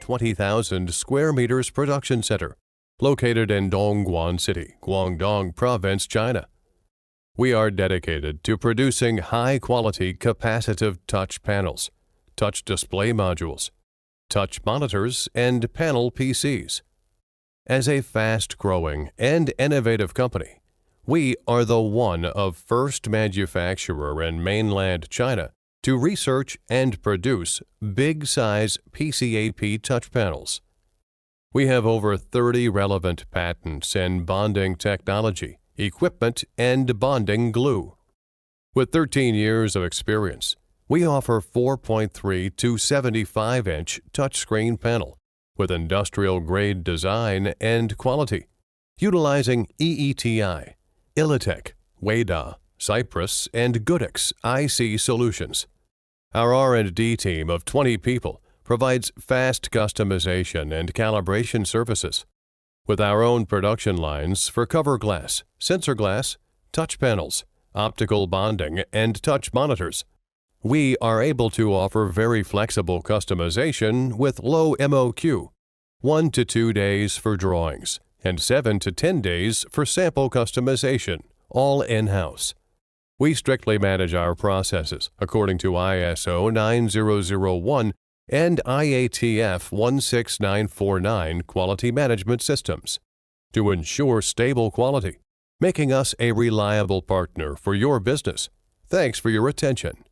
20,000 square meters production center located in Dongguan City, Guangdong Province, China. We are dedicated to producing high-quality capacitive touch panels, touch display modules, touch monitors, and panel PCs. As a fast-growing and innovative company, we are the one of first manufacturer in mainland China to research and produce big-size PCAP touch panels. We have over 30 relevant patents in bonding technology, equipment, and bonding glue. With 13 years of experience, we offer 4.3 to 75-inch touchscreen panel with industrial-grade design and quality, utilizing EETI, Ilitech, Weda, Cypress, and Goodix IC solutions. Our R&D team of 20 people provides fast customization and calibration services. With our own production lines for cover glass, sensor glass, touch panels, optical bonding, and touch monitors, we are able to offer very flexible customization with low MOQ, 1 to 2 days for drawings, and 7 to 10 days for sample customization, all in-house. We strictly manage our processes according to ISO 9001 and IATF 16949 quality management systems to ensure stable quality, making us a reliable partner for your business. Thanks for your attention.